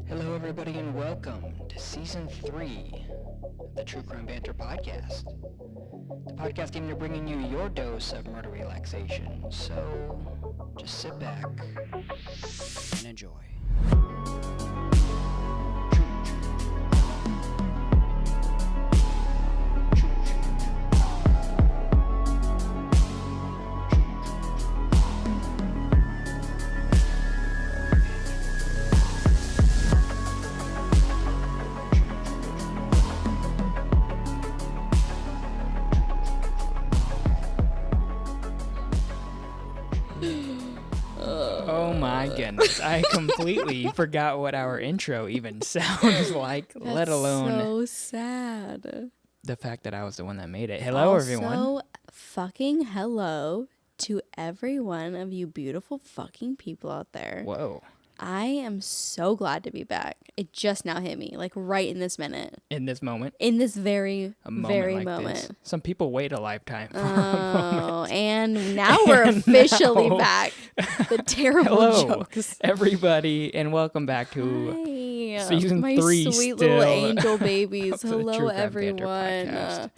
Hello, everybody, and welcome to Season 3 of the True Crime Banter podcast. The podcast aimed at bringing you your dose of murder relaxation, so just sit back and enjoy. Oh my goodness, I completely forgot what our intro even sounds like, let alone so sad. the fact that I was the one that made it. Hello, everyone. Also, fucking hello to every one of you beautiful fucking people out there. Whoa. I am so glad to be back. It just now hit me, like right in this minute. In this moment. In this very moment. This. Some people wait a lifetime for a moment. And now we're officially back. The terrible hello, jokes. Everybody, and welcome back to Season 3 my sweet little angel babies. Hello, everyone.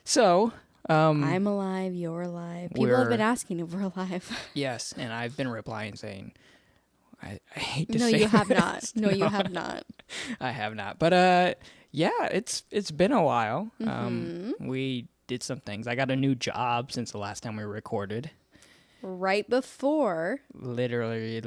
So, I'm alive, you're alive. People have been asking if we're alive. Yes, and I've been replying saying, I hate to say No, you have this. not. No, you have not. I have not. But yeah, it's been a while. We did some things. I got a new job since the last time we recorded. Right before. Literally is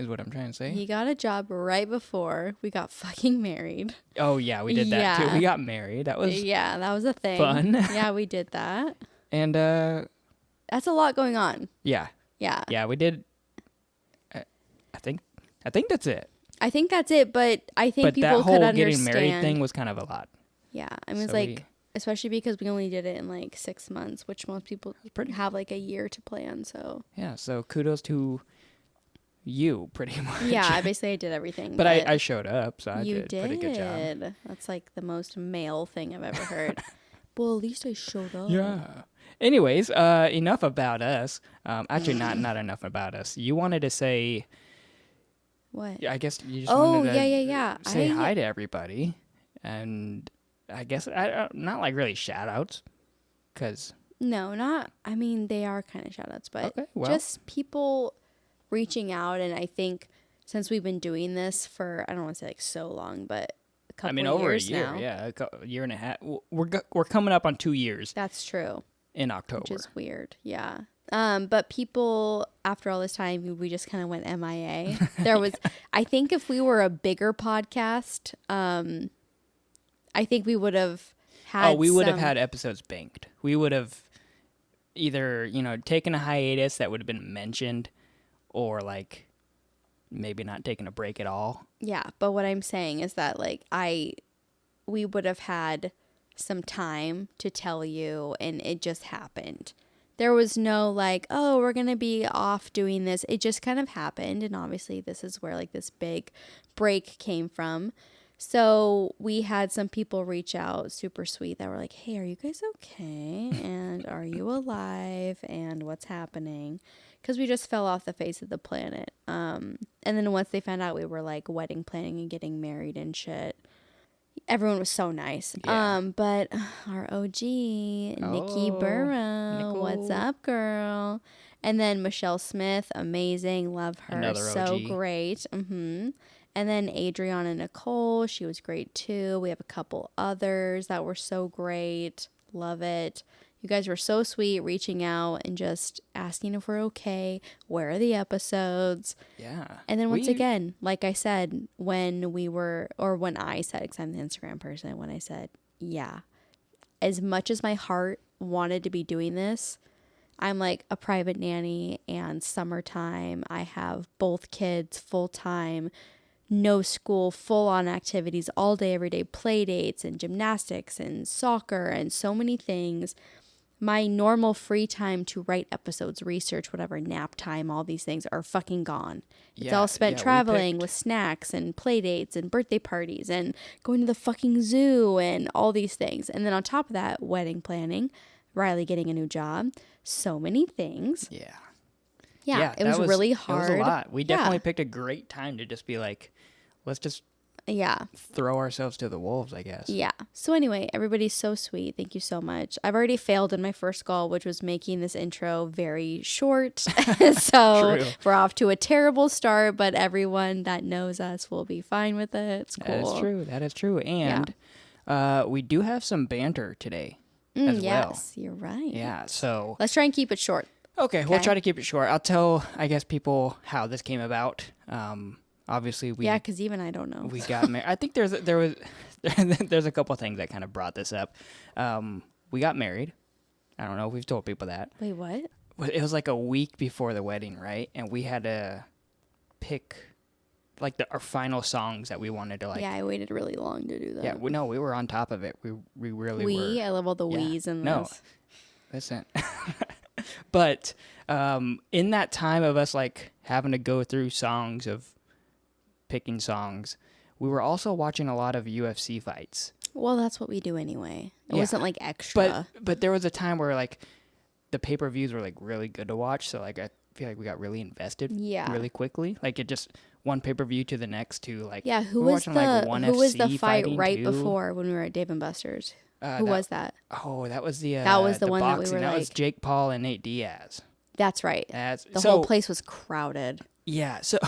what I'm trying to say. He got a job right before we got fucking married. Oh yeah, we did that too. We got married. That was that was a thing. Fun. Yeah, we did that. And that's a lot going on. Yeah. Yeah. Yeah, we did. I think that's it. I think that's it, but I think people that whole could understand. getting married thing was kind of a lot. Yeah, I mean, so it's especially because we only did it in like 6 months, which most people have like a year to plan. So yeah, so kudos to you, pretty much. Yeah, basically I did everything. But I showed up, so I did a pretty good job. That's like the most male thing I've ever heard. Well, at least I showed up. Yeah. Anyways, enough about us. Actually, not enough about us. You wanted to say. What? I guess you just wanted to say hi to everybody. And I guess not like really shout outs. Because. No, not. I mean, they are kind of shout outs, but just people reaching out. And I think since we've been doing this for, I don't want to say like so long, but a couple of years over a year. now. Yeah, a year and a half. We're coming up on 2 years. That's true. In October. Which is weird. Yeah. But people, after all this time, we just kind of went MIA. There was, I think if we were a bigger podcast, I think we would have had we would have had episodes banked. We would have either, taken a hiatus that would have been mentioned or like maybe not taken a break at all. Yeah. But what I'm saying is that like we would have had some time to tell you and it just happened. There was no like, oh, we're going to be off doing this. It just kind of happened. And obviously this is where like this big break came from. So we had some people reach out super sweet that were like, hey, are you guys okay? And are you alive? And what's happening? Because we just fell off the face of the planet. And then once they found out we were like wedding planning and getting married and shit, everyone was so nice. Yeah. But our OG, Nikki Burrow, Nicole. What's up, girl? And then Michelle Smith, amazing. Love her. Another so OG. Great. And then Adriana Nicole, she was great too. We have a couple others that were so great. Love it. You guys were so sweet reaching out and just asking if we're okay. Where are the episodes? Yeah. And then once again, like I said, when I said, because I'm the Instagram person, when I said, yeah, as much as my heart wanted to be doing this, I'm like a private nanny and summertime. I have both kids full time, no school, full on activities all day, every day, play dates and gymnastics and soccer and so many things. My normal free time to write episodes, research, whatever, nap time, all these things are fucking gone. It's all spent traveling with snacks and play dates and birthday parties and going to the fucking zoo and all these things. And then on top of that, wedding planning, Riley getting a new job, so many things. Yeah. Yeah, it was really hard. It was a lot. We Yeah. definitely picked a great time to just be like, let's just throw ourselves to the wolves, I guess. Yeah. So anyway, everybody's so sweet. Thank you so much. I've already failed in my first goal, which was making this intro very short. So True. we're off to a terrible start, but everyone that knows us will be fine with it. It's cool. That is true. That is true. And we do have some banter today as well. Yes, you're right. Yeah. So Let's try and keep it short. Okay, we'll try to keep it short. I'll tell, I guess, people how this came about. Obviously, because even I don't know. We got married. I think there's a couple of things that kind of brought this up. We got married. I don't know if we've told people that. Wait, what? It was like a week before the wedding, right? And we had to pick like our final songs that we wanted to like. Yeah, I waited really long to do that. Yeah, we were on top of it. We really were. I love all the we's in this. No, listen. But in that time of us like having to go through songs of picking songs, we were also watching a lot of UFC fights. Well, that's what we do anyway. It wasn't like extra. But there was a time where like the pay-per-views were like really good to watch, so like I feel like we got really invested really quickly. Like it just one pay-per-view to the next to like who was the fight right before when we were at Dave and Buster's? Who was that? Oh, that was the one boxing. that we were that like, was Jake Paul and Nate Diaz. That's right. The whole place was crowded. Yeah, so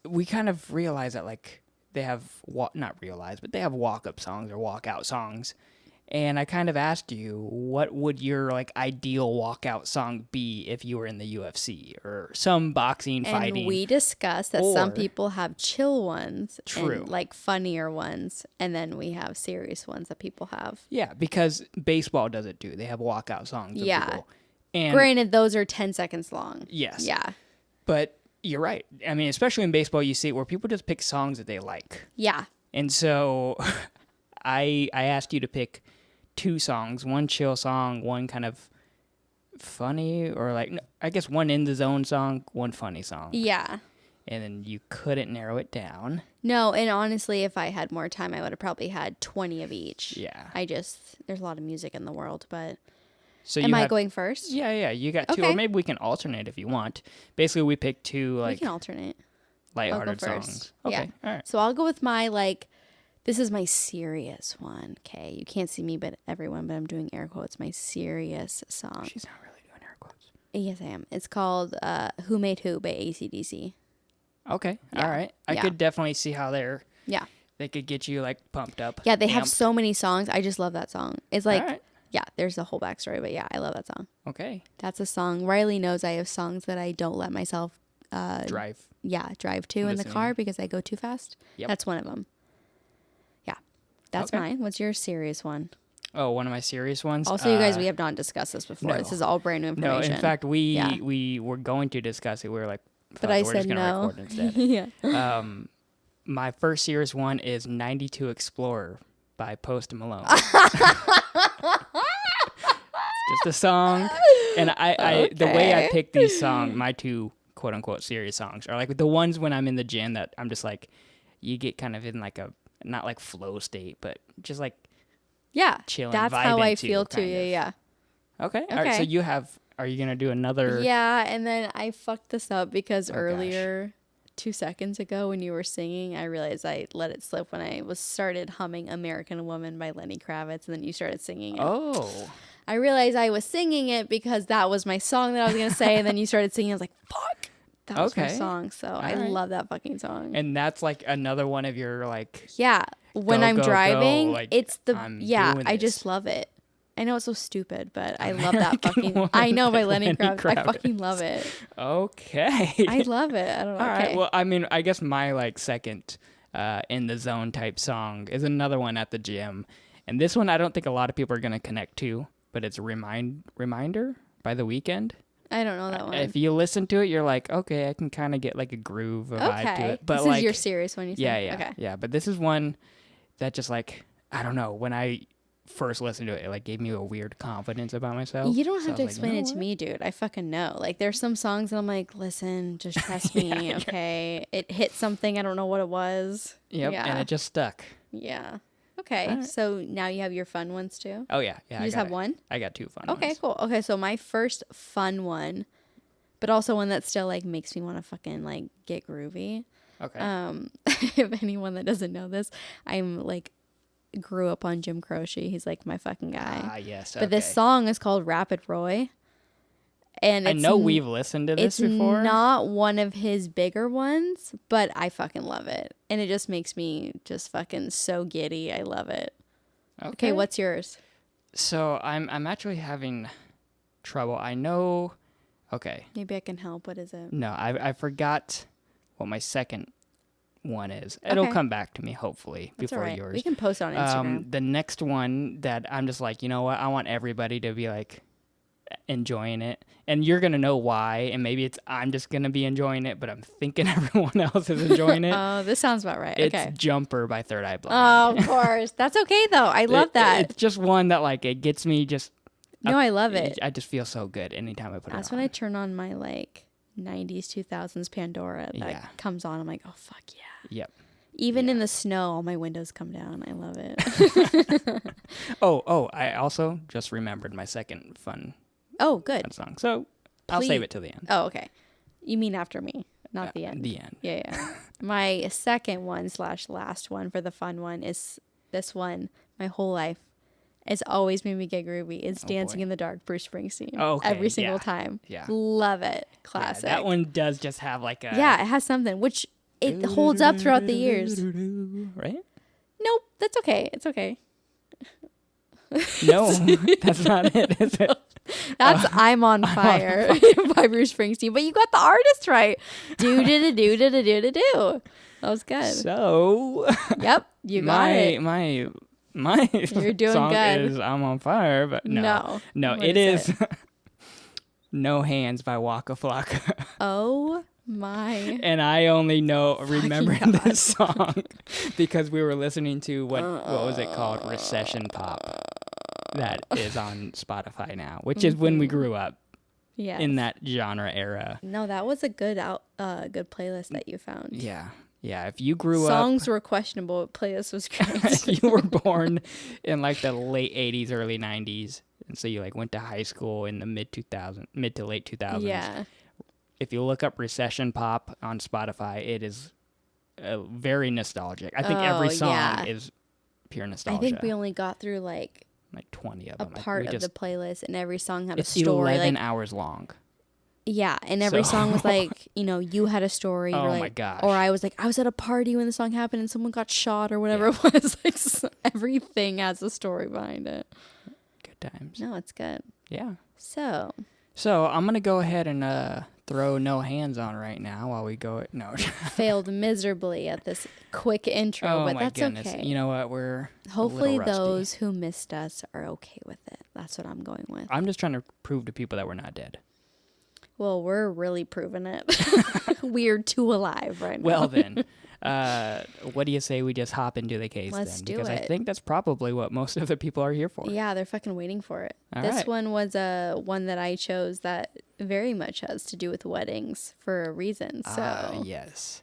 we kind of realized that like they have not realized, but they have walk-up songs or walk-out songs. And I kind of asked you, what would your like ideal walkout song be if you were in the UFC or some boxing fighting? And we discussed that some people have chill ones, and like funnier ones, and then we have serious ones that people have. Yeah, because baseball does it too. They have walkout songs. People. And granted, those are 10 seconds long. Yes. Yeah. But you're right. I mean, especially in baseball, you see it where people just pick songs that they like. Yeah. And so I asked you to pick 2 songs, one chill song, one kind of funny or like, I guess one in the zone song, one funny song. Yeah. And then you couldn't narrow it down. No, and honestly, if I had more time, I would have probably had 20 of each. Yeah. There's a lot of music in the world, but so am I going first? Yeah, you got 2, or maybe we can alternate if you want. Basically, we picked 2 like. We can alternate. Lighthearted songs. Okay, yeah. all right. So I'll go with my like. This is my serious one. Okay, you can't see me, but everyone. But I'm doing air quotes. My serious song. She's not really doing air quotes. Yes, I am. It's called "Who Made Who" by AC/DC. Okay, all right. I could definitely see how they could get you like pumped up. Yeah, they have so many songs. I just love that song. It's like, there's a whole backstory, but yeah, I love that song. Okay. That's a song. Riley knows I have songs that I don't let myself drive. Yeah, drive to in the car because I go too fast. Yep. That's one of them. Yeah, that's mine. What's your serious one? Oh, one of my serious ones. Also, you guys, we have not discussed this before. No. This is all brand new information. No, in fact, we were going to discuss it. We were like, but I said no. Yeah. My first serious one is 92 Explorer by Post Malone. Just a song. And I the way I pick these songs, my 2 quote unquote serious songs are like the ones when I'm in the gym that I'm just like, you get kind of in like a, not like flow state, but just like chilling. That's how I feel too. Yeah. Okay. All right. So are you going to do another? Yeah. And then I fucked this up because earlier, 2 seconds ago when you were singing, I realized I let it slip when I started humming American Woman by Lenny Kravitz, and then you started singing it. Oh. I realized I was singing it because that was my song that I was going to say, and then you started singing. I was like, fuck. That was my song. So I love that fucking song. And that's like another one of your like. Yeah. When I'm driving, like, it's I just love it. I know it's so stupid, but I love that fucking. I know by Lenny Kravitz. I fucking love it. Okay. I love it. I don't know. All right. Well, I mean, I guess my like second in the zone type song is another one at the gym, and this one I don't think a lot of people are gonna connect to, but it's Reminder by The Weeknd. I don't know that one. If you listen to it, you're like, okay, I can kind of get like a groove, a vibe to it. But this is your serious one, you said? Yeah. But this is one that just like, I don't know, when I first listened to it, it like gave me a weird confidence about myself. You don't have to explain it to me, dude. I fucking know. Like there's some songs that I'm like, listen, just trust me, okay? It hit something, I don't know what it was. Yep, and it just stuck. Yeah. Okay, so now you have your fun ones too? Oh, yeah. You just have one? I got 2 fun ones. Okay, cool. Okay, so my first fun one but also one that still like makes me want to fucking like get groovy. Okay. If anyone that doesn't know this, I'm like grew up on Jim Croce. He's like my fucking guy. Ah, yes. But this song is called Rapid Roy. And I know we've listened to this before. It's not one of his bigger ones, but I fucking love it. And it just makes me just fucking so giddy. I love it. Okay, what's yours? So I'm actually having trouble. I know. Okay. Maybe I can help. What is it? No, I forgot what my second one is. It'll come back to me hopefully before yours. We can post it on Instagram. The next one that I'm just like, you know what? I want everybody to be like enjoying it, and you're gonna know why. And maybe I'm just gonna be enjoying it, but I'm thinking everyone else is enjoying it. Oh, this sounds about right. It's okay. Jumper by Third Eye Blind. Oh, of course. That's okay though. I love that. It's just one that like it gets me just. No, I love it. I just feel so good anytime I put it on. That's when I turn on my like 90s, 2000s Pandora that comes on. I'm like, oh, fuck yeah. Yep. Even in the snow, all my windows come down. I love it. Oh, I also just remembered my second fun good song. So I'll save it till the end. Oh, okay. You mean after me, not the end. The end. Yeah. My second one / last one for the fun one is this one. My whole life. It's always made me get groovy. It's Dancing in the Dark, Bruce Springsteen. Oh, okay. Every single time. Yeah. Love it. Classic. Yeah, that one does just have like a... Yeah, it has something, which it holds up throughout the years. Right? Nope, that's okay. It's okay. No, that's not it, is it? That's I'm on Fire by Bruce Springsteen. But you got the artist right. Do-do-do-do-do-do-do-do. That was good. So... Yep, you got it. My You're doing song good. is I'm on Fire, but no, What it is No Hands by Waka Flocka. Oh my! And I only remember this song because we were listening to what was it called, Recession Pop, that is on Spotify now, which is when we grew up. Yeah. In that genre era. No, that was a good good playlist that you found. Yeah. Yeah, if you grew up... Songs were questionable, but playlist was great. If you were born in like the late 80s, early 90s, and so you like went to high school in the mid to late 2000s. Yeah. If you look up Recession Pop on Spotify, it is very nostalgic. I think every song is pure nostalgia. I think we only got through like 20 of them. A part of the playlist, and every song had a story. It's 11 hours long. Yeah, and every song was like, you had a story. Oh like, my gosh. Or I was like, I was at a party when the song happened and someone got shot or whatever it was. Like, everything has a story behind it. Good times. No, it's good. Yeah. So I'm going to go ahead and throw No Hands on right now while we go. No. Failed miserably at this quick intro, but that's goodness. okay. You know what? We're hopefully those who missed us are okay with it. That's what I'm going with. I'm just trying to prove to people that we're not dead. Well, we're really proving it. We're too alive right now. Well, then, what do you say we just hop into the case Let's then? do Because it. I think that's probably what most of the people are here for. Yeah, they're fucking waiting for it. All this right. one was one that I chose that very much has to do with weddings for a reason. So yes,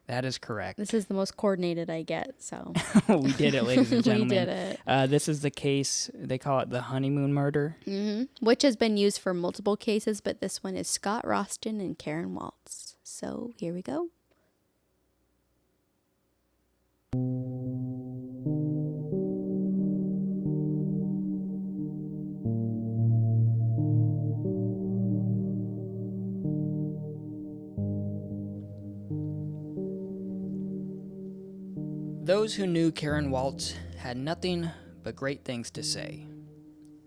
that is correct. This is the most coordinated I get. So we did it, ladies and gentlemen. We did it. This is the case. They call it the Honeymoon murder. Mm-hmm. Which has been used for multiple cases, but this one is Scott Roston and Karen Waltz. So here we go. Those who knew Karen Waltz had nothing but great things to say.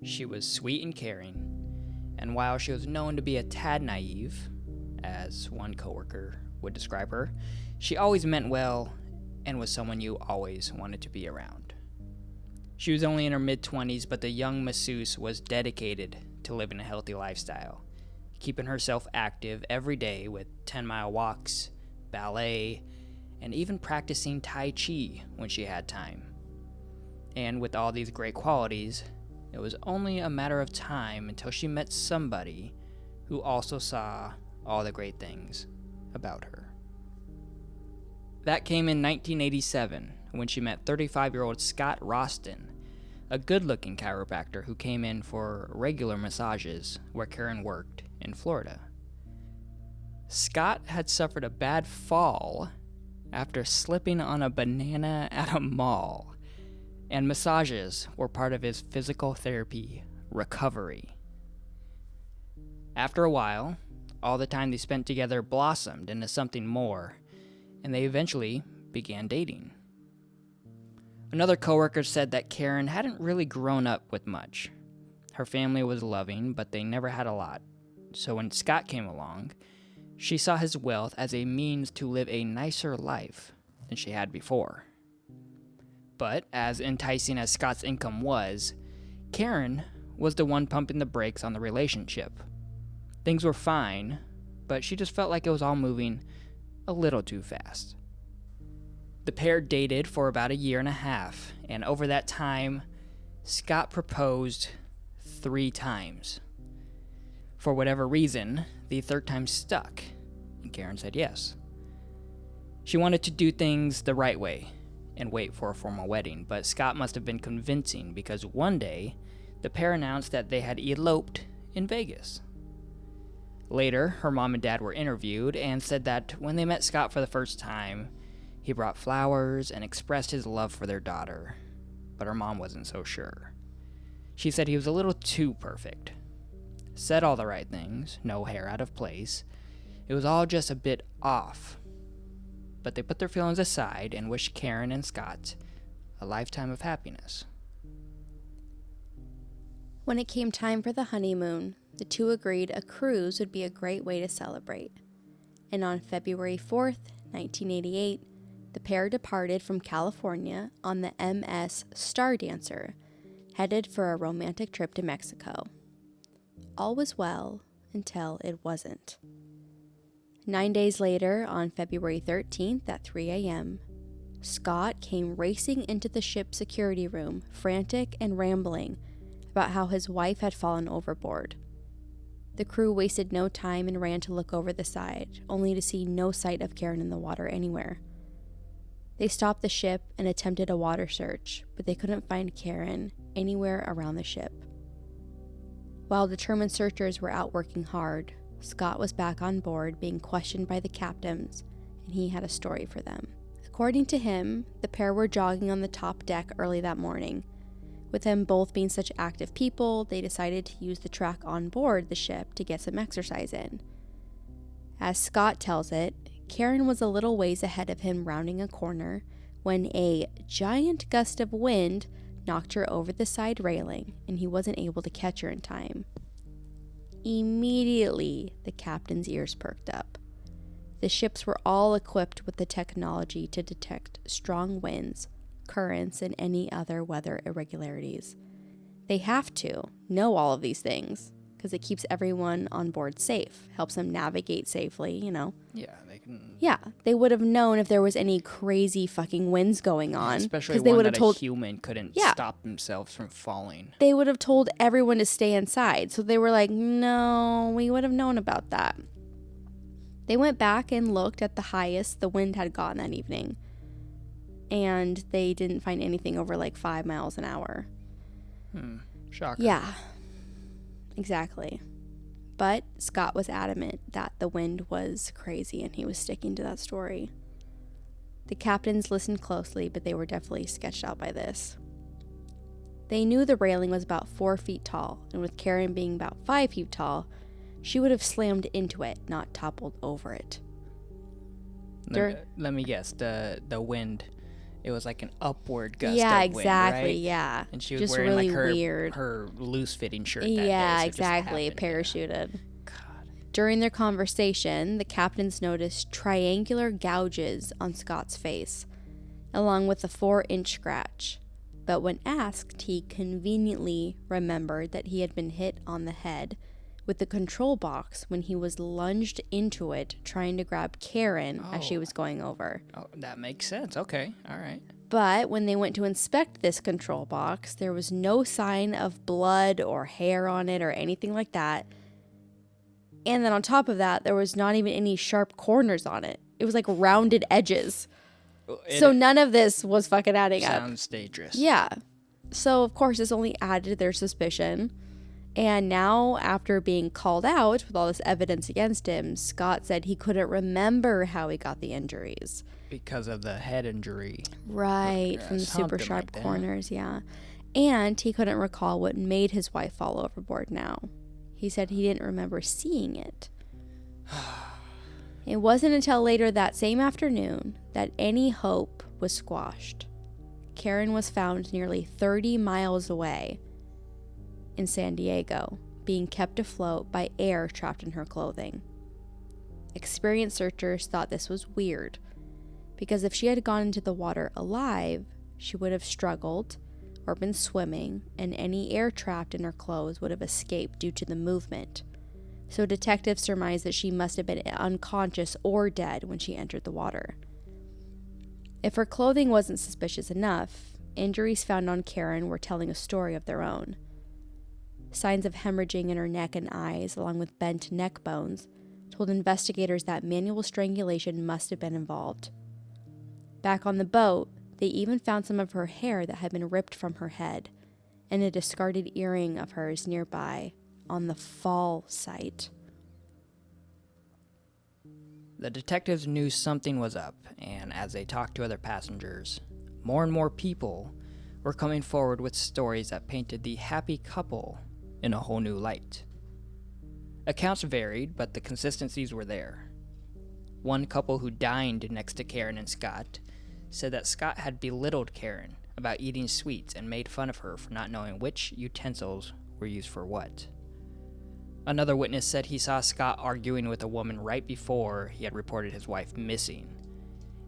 She was sweet and caring, and while she was known to be a tad naive, as one coworker would describe her, she always meant well and was someone you always wanted to be around. She was only in her mid-20s, but the young masseuse was dedicated to living a healthy lifestyle, keeping herself active every day with 10-mile walks, ballet, and even practicing Tai Chi when she had time. And with all these great qualities, it was only a matter of time until she met somebody who also saw all the great things about her. That came in 1987 when she met 35-year-old Scott Roston, a good-looking chiropractor who came in for regular massages where Karen worked in Florida. Scott had suffered a bad fall after slipping on a banana at a mall, and massages were part of his physical therapy recovery. After a while, all the time they spent together blossomed into something more, and they eventually began dating. Another coworker said that Karen hadn't really grown up with much. Her family was loving, but they never had a lot. So when Scott came along, she saw his wealth as a means to live a nicer life than she had before. But as enticing as Scott's income was, Karen was the one pumping the brakes on the relationship. Things were fine, but she just felt like it was all moving a little too fast. The pair dated for about 1.5 years, and over that time, Scott proposed 3 times. For whatever reason, the 3rd time stuck, and Karen said yes. She wanted to do things the right way and wait for a formal wedding, but Scott must have been convincing because one day, the pair announced that they had eloped in Vegas. Later, her mom and dad were interviewed and said that when they met Scott for the first time, he brought flowers and expressed his love for their daughter, but her mom wasn't so sure. She said he was a little too perfect. Said all the right things, no hair out of place. It was all just a bit off. But they put their feelings aside and wished Karen and Scott a lifetime of happiness. When it came time for the honeymoon, the two agreed a cruise would be a great way to celebrate. And on February 4th, 1988, the pair departed from California on the MS Star Dancer, headed for a romantic trip to Mexico. All was well until it wasn't. 9 days later, on February 13th at 3 a.m., Scott came racing into the ship's security room, frantic and rambling about how his wife had fallen overboard. The crew wasted no time and ran to look over the side, only to see no sight of Karen in the water anywhere. They stopped the ship and attempted a water search, but they couldn't find Karen anywhere around the ship. While determined searchers were out working hard, Scott was back on board being questioned by the captains, and he had a story for them. According to him, the pair were jogging on the top deck early that morning. With them both being such active people, they decided to use the track on board the ship to get some exercise in. As Scott tells it, Karen was a little ways ahead of him rounding a corner when a giant gust of wind knocked her over the side railing, and he wasn't able to catch her in time. Immediately, the captain's ears perked up. The ships were all equipped with the technology to detect strong winds, currents, and any other weather irregularities. They have to know all of these things because it keeps everyone on board safe, helps them navigate safely, Yeah, they can. Yeah, they would have known if there was any crazy fucking winds going on. Especially they one would that have told a human couldn't stop themselves from falling. They would have told everyone to stay inside. So they were like, no, we would have known about that. They went back and looked at the highest the wind had gotten that evening. And they didn't find anything over like 5 miles an hour. Shocker. Yeah, exactly. But Scott was adamant that the wind was crazy and he was sticking to that story. The captains listened closely, but they were definitely sketched out by this. They knew the railing was about 4 feet tall, and with Karen being about 5 feet tall, she would have slammed into it, not toppled over it. Let me guess. The wind, it was like an upward gust yeah, of wind, exactly, right? yeah. And she was just wearing really like her weird. her loose-fitting shirt that day. Yeah, So exactly, parachuted. During their conversation, the captains noticed triangular gouges on Scott's face, along with a 4-inch scratch. But when asked, he conveniently remembered that he had been hit on the head with the control box when he was lunged into it trying to grab Karen as she was going over. Oh, that makes sense. Okay, all right. But when they went to inspect this control box, there was no sign of blood or hair on it or anything like that. And then on top of that, there was not even any sharp corners on it. It was like rounded edges. So none of this was fucking adding up. Sounds dangerous. Yeah. So, of course, this only added to their suspicion. And now, after being called out with all this evidence against him, Scott said he couldn't remember how he got the injuries. Because of the head injury. Right, from the super sharp corners, yeah. And he couldn't recall what made his wife fall overboard now. He said he didn't remember seeing it. It wasn't until later that same afternoon that any hope was squashed. Karen was found nearly 30 miles away in San Diego, being kept afloat by air trapped in her clothing. Experienced searchers thought this was weird, because if she had gone into the water alive, she would have struggled or been swimming, and any air trapped in her clothes would have escaped due to the movement. So detectives surmised that she must have been unconscious or dead when she entered the water. If her clothing wasn't suspicious enough, injuries found on Karen were telling a story of their own. Signs of hemorrhaging in her neck and eyes, along with bent neck bones, told investigators that manual strangulation must have been involved. Back on the boat, they even found some of her hair that had been ripped from her head, and a discarded earring of hers nearby on the fall site. The detectives knew something was up, and as they talked to other passengers, more and more people were coming forward with stories that painted the happy couple in a whole new light. Accounts varied, but the consistencies were there. One couple who dined next to Karen and Scott said that Scott had belittled Karen about eating sweets and made fun of her for not knowing which utensils were used for what. Another witness said he saw Scott arguing with a woman right before he had reported his wife missing,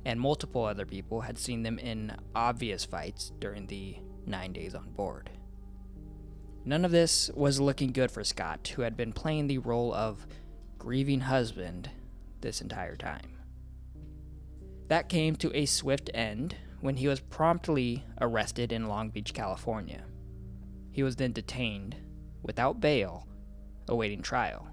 and multiple other people had seen them in obvious fights during the 9 days on board. None of this was looking good for Scott, who had been playing the role of grieving husband this entire time. That came to a swift end when he was promptly arrested in Long Beach, California. He was then detained without bail, awaiting trial.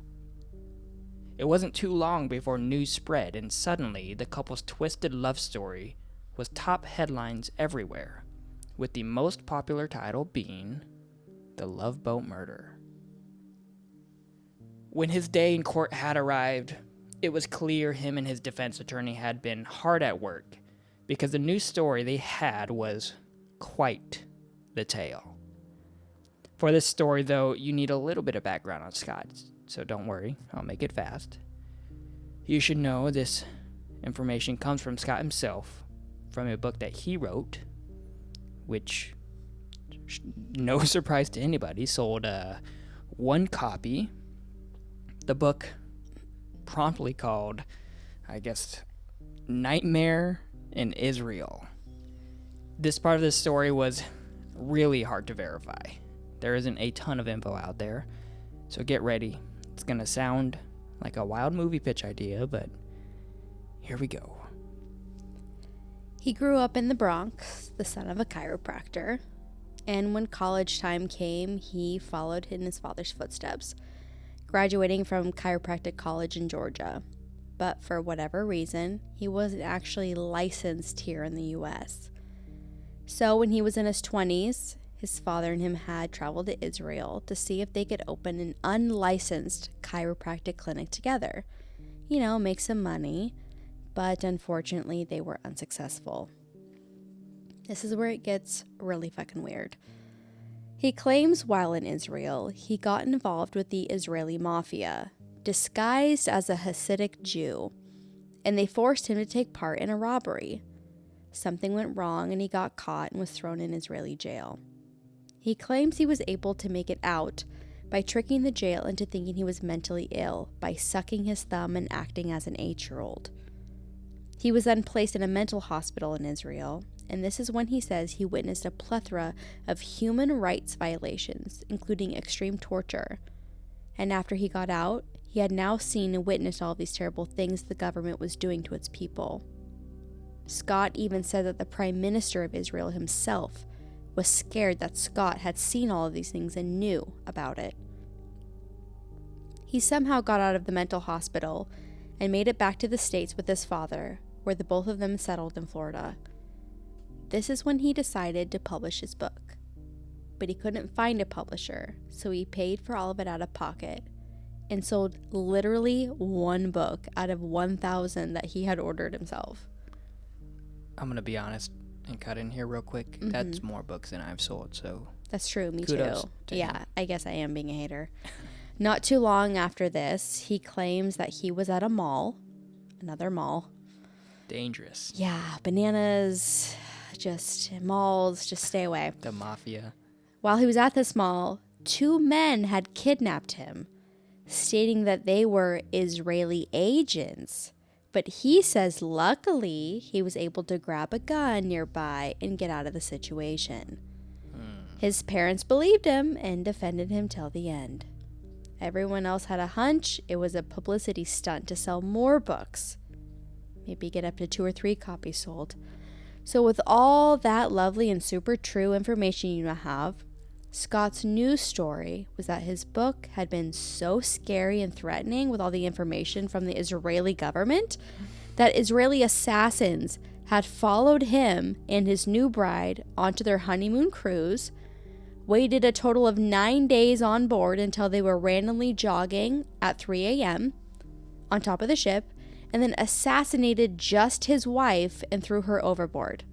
It wasn't too long before news spread, and suddenly the couple's twisted love story was top headlines everywhere, with the most popular title being The Love Boat Murder. When his day in court had arrived, it was clear him and his defense attorney had been hard at work, because the news story they had was quite the tale. For this story, though, you need a little bit of background on Scott, so don't worry, I'll make it fast. You should know this information comes from Scott himself, from a book that he wrote, which, no surprise to anybody, sold one copy. The book, promptly called, I guess, Nightmare in Israel. This part of the story was really hard to verify. There isn't a ton of info out there, so get ready. It's gonna sound like a wild movie pitch idea, but here we go. He grew up in the Bronx, the son of a chiropractor, and when college time came, he followed in his father's footsteps, graduating from chiropractic college in Georgia. But for whatever reason, he wasn't actually licensed here in the U.S. So when he was in his 20s, his father and him had traveled to Israel to see if they could open an unlicensed chiropractic clinic together. You know, make some money, but unfortunately they were unsuccessful. This is where it gets really fucking weird. He claims while in Israel, he got involved with the Israeli mafia, disguised as a Hasidic Jew, and they forced him to take part in a robbery. Something went wrong and he got caught and was thrown in Israeli jail. He claims he was able to make it out by tricking the jail into thinking he was mentally ill by sucking his thumb and acting as an 8-year-old. He was then placed in a mental hospital in Israel, and this is when he says he witnessed a plethora of human rights violations, including extreme torture. And after he got out, he had now seen and witnessed all these terrible things the government was doing to its people. Scott even said that the Prime Minister of Israel himself was scared that Scott had seen all of these things and knew about it. He somehow got out of the mental hospital and made it back to the States with his father, where the both of them settled in Florida. This is when he decided to publish his book. but he couldn't find a publisher, so he paid for all of it out of pocket and sold literally one book out of 1,000 that he had ordered himself. I'm going to be honest and cut in here real quick. Mm-hmm. That's more books than I've sold, so... That's true, me too. Yeah, I guess I am being a hater. Not too long after this, he claims that he was at a mall, another mall. Dangerous. Yeah, bananas, malls, just stay away. The mafia. While he was at this mall, 2 men had kidnapped him, stating that they were Israeli agents. But he says luckily he was able to grab a gun nearby and get out of the situation. His parents believed him and defended him till the end. Everyone else had a hunch it was a publicity stunt to sell more books. Maybe get up to 2 or 3 copies sold. So with all that lovely and super true information you now have, Scott's new story was that his book had been so scary and threatening with all the information from the Israeli government that Israeli assassins had followed him and his new bride onto their honeymoon cruise, waited a total of 9 days on board until they were randomly jogging at 3 a.m. on top of the ship, and then assassinated just his wife and threw her overboard.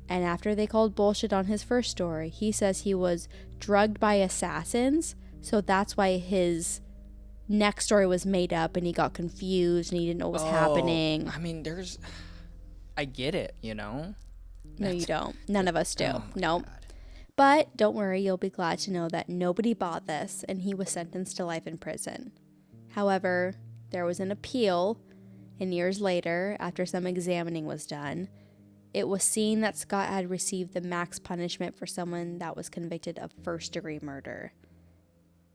And after they called bullshit on his first story, he says he was drugged by assassins, so that's why his next story was made up and he got confused and he didn't know what was happening. I mean, I get it, you know? No, you don't. None of us do. Oh nope. But don't worry, you'll be glad to know that nobody bought this and he was sentenced to life in prison. However, there was an appeal, and years later, after some examining was done, it was seen that Scott had received the max punishment for someone that was convicted of first-degree murder.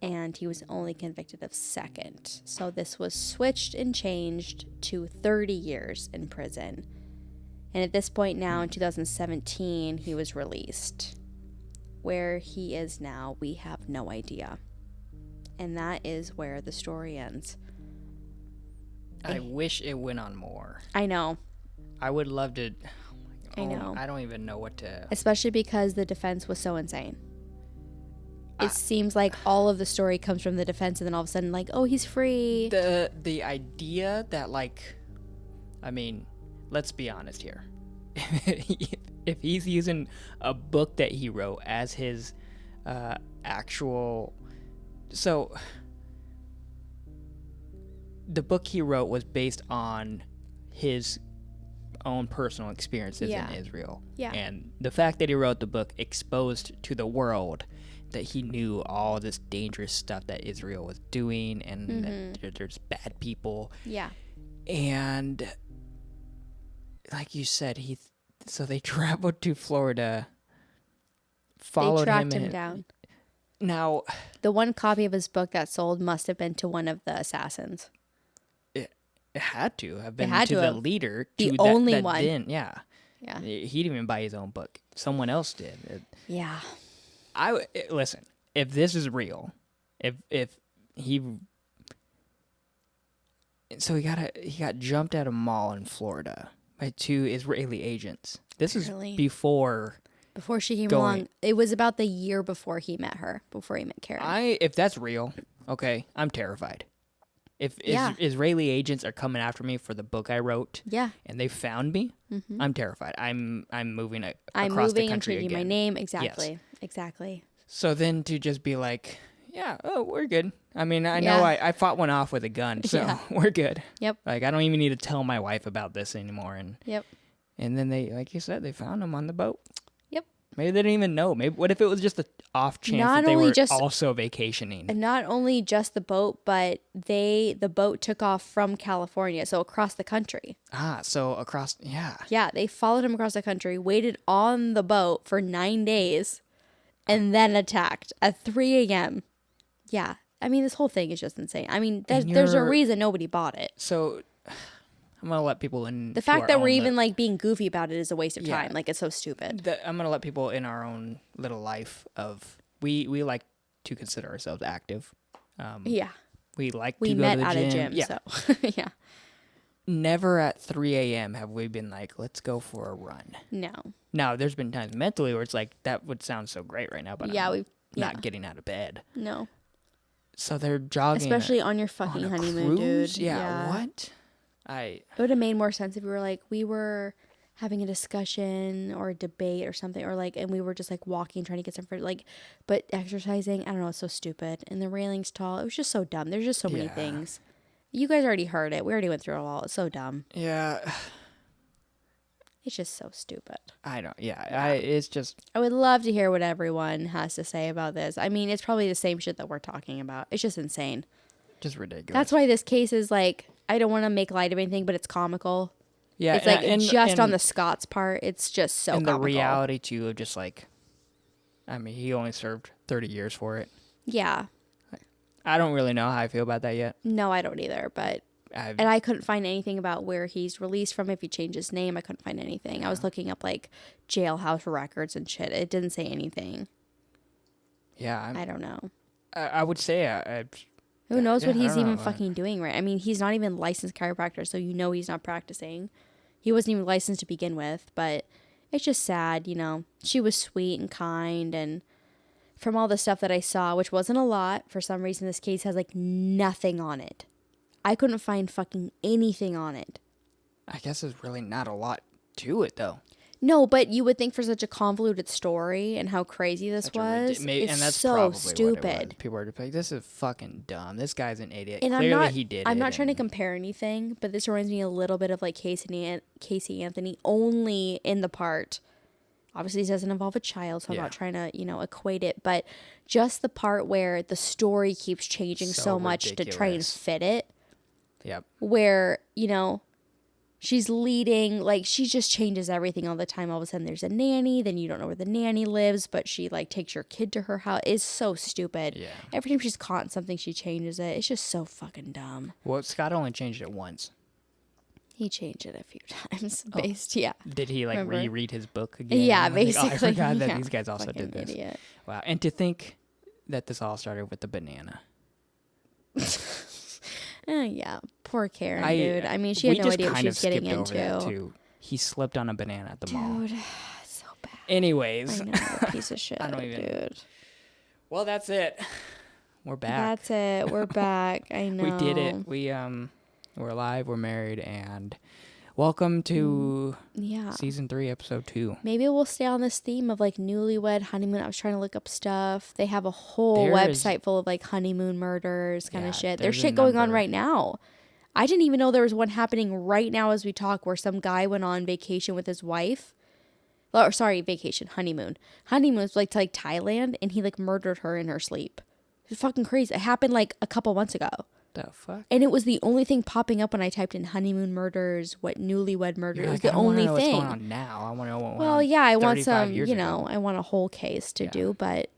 And he was only convicted of second. So this was switched and changed to 30 years in prison. And at this point now, in 2017, he was released. Where he is now, we have no idea. And that is where the story ends. I wish it went on more. I know. I would love to... I know. I don't even know what to... Especially because the defense was so insane. It seems like all of the story comes from the defense, and then all of a sudden, like, oh, he's free. The idea that, like... I mean, let's be honest here. If he's using a book that he wrote as his actual... So... The book he wrote was based on his own personal experiences in Israel. Yeah. And the fact that he wrote the book exposed to the world that he knew all this dangerous stuff that Israel was doing and that there's bad people. Yeah. And like you said, so they traveled to Florida, followed him. They tracked him down. Now, the one copy of his book that sold must have been to one of the assassins. It had to have been to the leader. The only one. Yeah. He didn't even buy his own book. Someone else did. Yeah. Listen, if this is real, if he... So he got jumped at a mall in Florida by 2 Israeli agents. This is before she came along. It was about the year before he met her, before he met Karen. If that's real, okay, I'm terrified. If Israeli agents are coming after me for the book I wrote, and they found me, I'm terrified. I'm moving across the country again. I'm moving. I'm changing my name. Exactly. Yes. Exactly. So then to just be like, we're good. I mean, I know I fought one off with a gun, so we're good. Yep. Like, I don't even need to tell my wife about this anymore. And yep. And then they, like you said, they found him on the boat. Yep. Maybe they didn't even know. Maybe what if it was just an off chance that they were also vacationing? And not only just the boat, but the boat took off from California, so across the country. So across, yeah. Yeah, they followed him across the country, waited on the boat for 9 days, and then attacked at 3 a.m. Yeah, I mean, this whole thing is just insane. I mean, there's a reason nobody bought it. So I'm going to let people in. The fact that we're even like being goofy about it is a waste of time. Like, it's so stupid. I'm going to let people in our own little life of, we like to consider ourselves active. Yeah. We like to go to the gym. We met at a gym, so yeah. never at 3 a.m. have we been like, let's go for a run. No. Now, there's been times mentally where it's like, that would sound so great right now, but I'm not getting out of bed. No. So they're jogging. Especially on your fucking honeymoon, cruise? dude. Yeah, what? It would have made more sense if we were like, we were having a discussion or a debate or something, or like, and we were just like walking, trying to get some fruit, like, but exercising, I don't know, it's so stupid. And the railing's tall. It was just so dumb. There's just so many things. You guys already heard it. We already went through it all. It's so dumb. Yeah. It's just so stupid. I don't, it's just. I would love to hear what everyone has to say about this. I mean, it's probably the same shit that we're talking about. It's just insane. Just ridiculous. That's why this case is like, I don't want to make light of anything, but it's comical. Yeah. It's like, on the Scott's part, it's just so comical. And the reality, too, of just like, I mean, he only served 30 years for it. Yeah. I don't really know how I feel about that yet. No, I don't either, but... And I couldn't find anything about where he's released from, if he changed his name. I couldn't find anything. Yeah. I was looking up, like, jailhouse records and shit. It didn't say anything. Yeah. I don't know. I would say... Who knows what he's even fucking doing, right? I mean, he's not even licensed chiropractor, so you know he's not practicing. He wasn't even licensed to begin with, but it's just sad, you know. She was sweet and kind, and from all the stuff that I saw, which wasn't a lot, for some reason this case has, like, nothing on it. I couldn't find fucking anything on it. I guess there's really not a lot to it, though. No, but you would think for such a convoluted story and how crazy this was, it's and that's so probably stupid. What it was. People are like, this is fucking dumb. This guy's an idiot. And Clearly he did it. I'm not trying to compare anything, but this reminds me a little bit of like Casey Anthony, only in the part. Obviously, this doesn't involve a child, so I'm not trying to, equate it. But just the part where the story keeps changing so much to try and fit it. Yep. Where, she's leading, like, she just changes everything all the time. All of a sudden, there's a nanny. Then you don't know where the nanny lives, but she, like, takes your kid to her house. It's so stupid. Yeah. Every time she's caught in something, she changes it. It's just so fucking dumb. Well, Scott only changed it once. He changed it a few times. Did he, like, Remember? reread his book again? Yeah, basically. basically. I forgot that these guys also fucking did this. Idiot. Wow. And to think that this all started with the banana. Yeah, poor Karen, dude. I mean, she had no idea what she was getting into. That too. He slipped on a banana at the mall. Dude, so bad. Anyways. I know, what a piece of shit, I don't even, dude. Well, that's it. We're back. That's it. We're back. I know. We did it. We're alive. We're married, and welcome to season 3, episode 2. Maybe we'll stay on this theme of like newlywed honeymoon. I was trying to look up stuff. They have a whole website full of like honeymoon murders kind of shit. There's shit going on right now. I didn't even know there was one happening right now as we talk, where some guy went on vacation with his wife. Or sorry, vacation, honeymoon. Honeymoon was like to like Thailand, and he like murdered her in her sleep. It's fucking crazy. It happened like a couple months ago. The fuck? And it was the only thing popping up when I typed in honeymoon murders, what newlywed murders. It was the I only know thing. What's going on now? I want to know what well, yeah, I want some, ago. I want a whole case to do, but,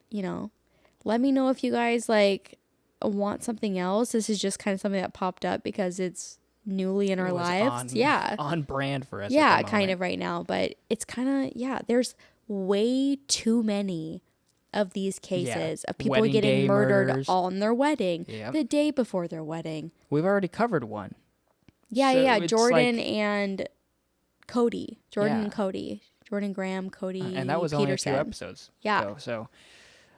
let me know if you guys like want something else. This is just kind of something that popped up because it's newly in our lives. On brand for us. Yeah, kind of right now, but it's kind of, there's way too many of these cases of people wedding getting murdered murders. on their wedding, the day before their wedding. We've already covered one. Yeah, Jordan and Cody. Jordan Graham, Cody and that was Peterson. only 2 episodes. Yeah. So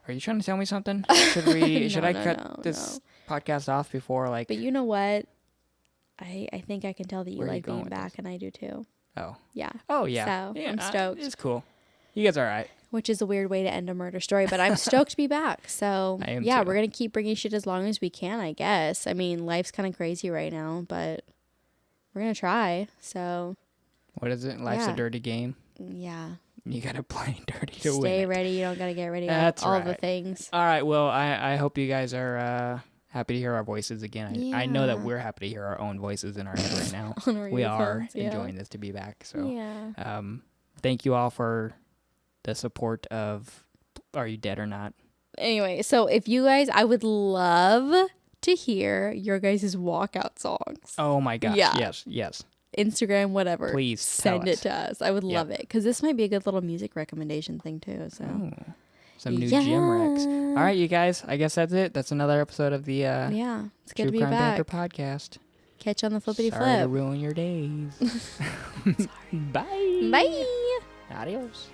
are you trying to tell me something? Should I cut this podcast off before like... But you know what? I think I can tell that you like being back, and I do too. Oh. Yeah. Oh, yeah. So I'm stoked. It's cool. You guys are all right. Which is a weird way to end a murder story, but I'm stoked to be back. So, I am too. too. We're going to keep bringing shit as long as we can, I guess. I mean, life's kind of crazy right now, but we're going to try. So, what is it? Life's a dirty game. Yeah. You got to play dirty to win. Stay ready. You don't got to get ready. That's all right. the things. All right. Well, I hope you guys are happy to hear our voices again. I know that we're happy to hear our own voices in our head right now. We are enjoying this to be back. So, thank you all for the support of Are You Dead or Not? Anyway, so if you guys, I would love to hear your guys' walkout songs. Oh my gosh. Yeah. Yes. Instagram, whatever. Please send it to us. I would love it, because this might be a good little music recommendation thing too. So some new gym recs. All right, you guys. I guess that's it. That's another episode of the it's good True to be Crime back. Banter podcast. Catch you on the flippity Sorry to flip. ruin your days. Bye. Bye. Adios.